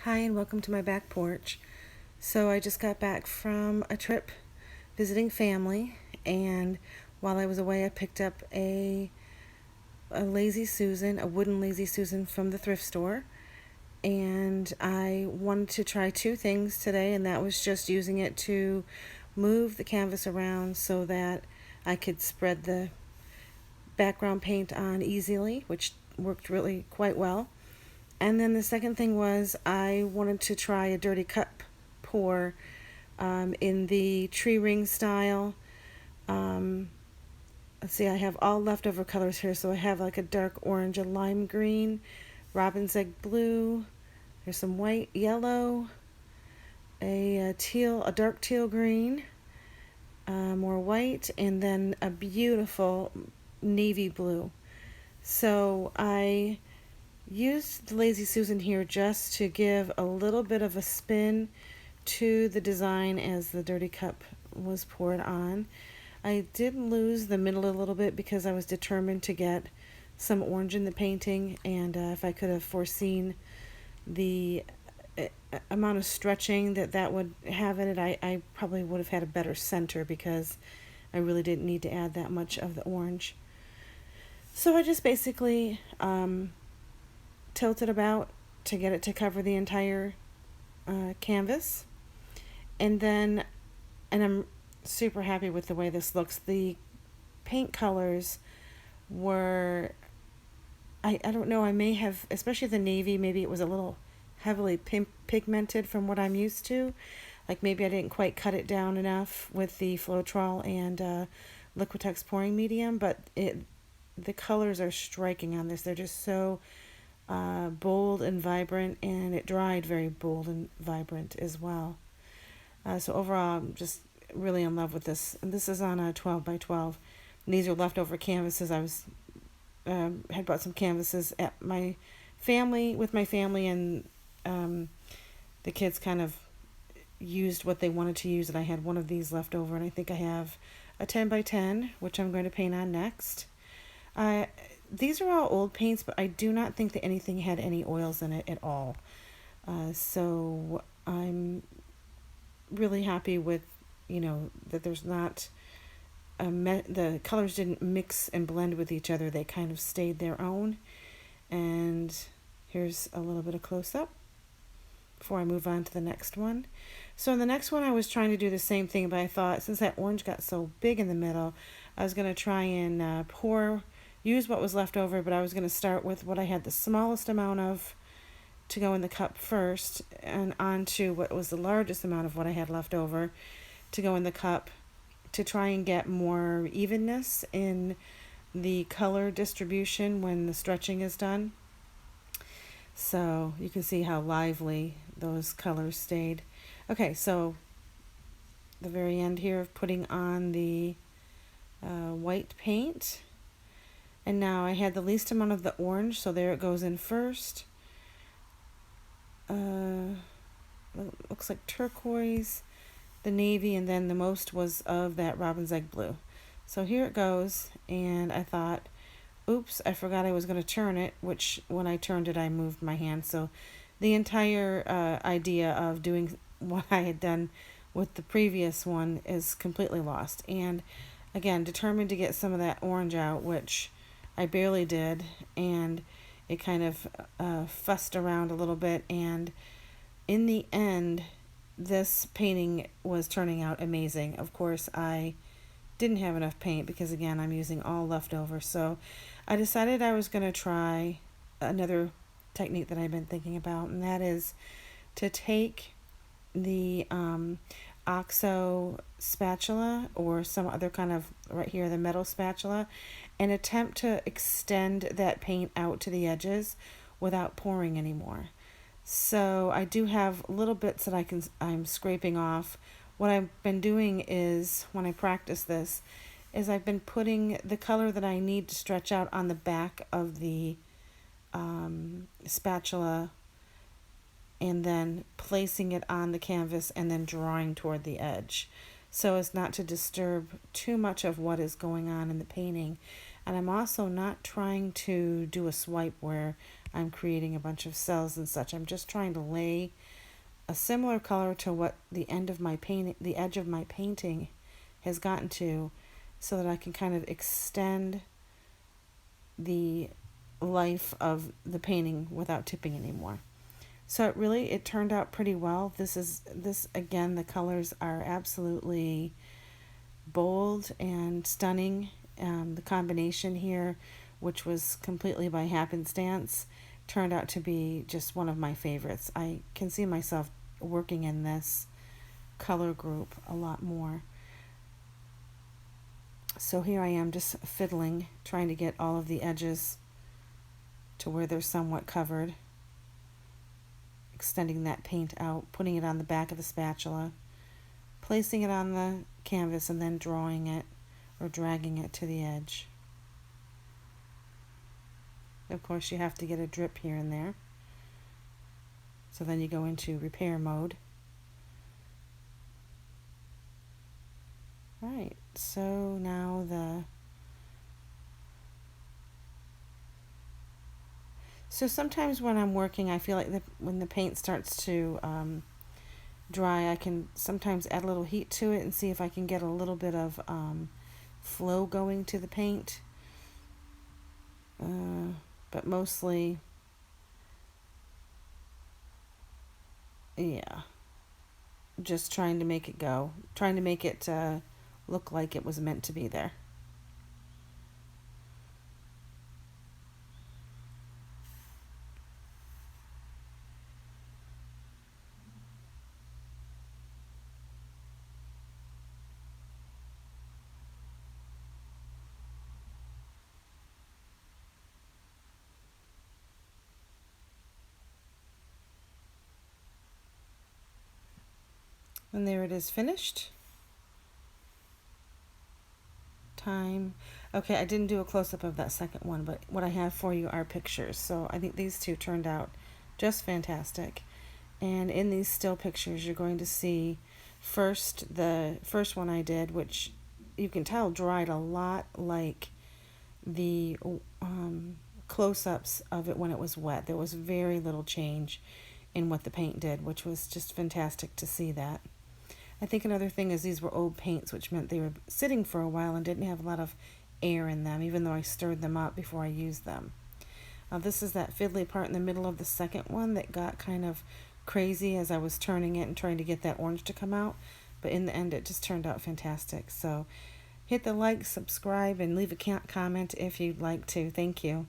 Hi and welcome to my back porch. So I just got back from a trip visiting family, and while I was away I picked up a Lazy Susan, a wooden Lazy Susan from the thrift store, and I wanted to try two things today, and that was just using it to move the canvas around so that I could spread the background paint on easily, which worked really quite well. And then the second thing was I wanted to try a dirty cup pour in the tree ring style. Let's see, I have all leftover colors here. So I have like a dark orange, a lime green, robin's egg blue. There's some white, yellow, a teal, a dark teal green, more white, and then a beautiful navy blue. So I used the Lazy Susan here just to give a little bit of a spin to the design as the dirty cup was poured on. I did lose the middle a little bit because I was determined to get some orange in the painting, and if I could have foreseen the amount of stretching that would have in it, I probably would have had a better center because I really didn't need to add that much of the orange. So I just basically tilt it about to get it to cover the entire canvas, and I'm super happy with the way this looks. The paint colors were, I don't know, I may have, especially the navy, maybe it was a little heavily pigmented from what I'm used to. Like maybe I didn't quite cut it down enough with the Floetrol and Liquitex Pouring Medium, but the colors are striking on this. They're just so bold and vibrant, and it dried very bold and vibrant as well. So overall, I'm just really in love with this. And this is on a 12 by 12. And these are leftover canvases. I was had bought some canvases at my family and the kids kind of used what they wanted to use, and I had one of these left over, and I think I have a 10 by 10, which I'm going to paint on next. These are all old paints, but I do not think that anything had any oils in it at all. So I'm really happy with, that there's not, the colors didn't mix and blend with each other. They kind of stayed their own. And here's a little bit of close-up before I move on to the next one. So in the next one I was trying to do the same thing, but I thought since that orange got so big in the middle, I was going to try and use what was left over, but I was going to start with what I had the smallest amount of to go in the cup first, and onto what was the largest amount of what I had left over to go in the cup, to try and get more evenness in the color distribution when the stretching is done. So you can see how lively those colors stayed. Okay, so the very end here of putting on the white paint. And now I had the least amount of the orange, so there it goes in first. Looks like turquoise, the navy, and then the most was of that robin's egg blue. So here it goes, and I thought, oops, I forgot I was going to turn it, which when I turned it I moved my hand. So the entire idea of doing what I had done with the previous one is completely lost. And again, determined to get some of that orange out, which I barely did, and it kind of fussed around a little bit, and in the end this painting was turning out amazing. Of course I didn't have enough paint because again I'm using all leftover, so I decided I was going to try another technique that I've been thinking about, and that is to take the OXO spatula or some other kind of, right here, the metal spatula, and attempt to extend that paint out to the edges without pouring anymore. So I do have little bits that I'm scraping off. What I've been doing is, when I practice this, is I've been putting the color that I need to stretch out on the back of the spatula, and then placing it on the canvas and then drawing toward the edge so as not to disturb too much of what is going on in the painting. And I'm also not trying to do a swipe where I'm creating a bunch of cells and such. I'm just trying to lay a similar color to what the end of my paint, the edge of my painting has gotten to, so that I can kind of extend the life of the painting without tipping anymore. So it turned out pretty well. This again, the colors are absolutely bold and stunning. The combination here, which was completely by happenstance, turned out to be just one of my favorites. I can see myself working in this color group a lot more. So here I am just fiddling, trying to get all of the edges to where they're somewhat covered, extending that paint out, putting it on the back of the spatula, placing it on the canvas, and then drawing it or dragging it to the edge. Of course, you have to get a drip here and there. So then you go into repair mode. Right, so now so sometimes when I'm working, I feel like when the paint starts to dry, I can sometimes add a little heat to it and see if I can get a little bit of flow going to the paint. But mostly, yeah, just trying to make it go, trying to make it look like it was meant to be there. And there it is, finished. Time. Okay, I didn't do a close-up of that second one, but what I have for you are pictures. So I think these two turned out just fantastic. And in these still pictures, you're going to see first the first one I did, which you can tell dried a lot like the close-ups of it when it was wet. There was very little change in what the paint did, which was just fantastic to see that. I think another thing is these were old paints, which meant they were sitting for a while and didn't have a lot of air in them, even though I stirred them up before I used them. This is that fiddly part in the middle of the second one that got kind of crazy as I was turning it and trying to get that orange to come out. But in the end, it just turned out fantastic. So hit the like, subscribe, and leave a comment if you'd like to. Thank you.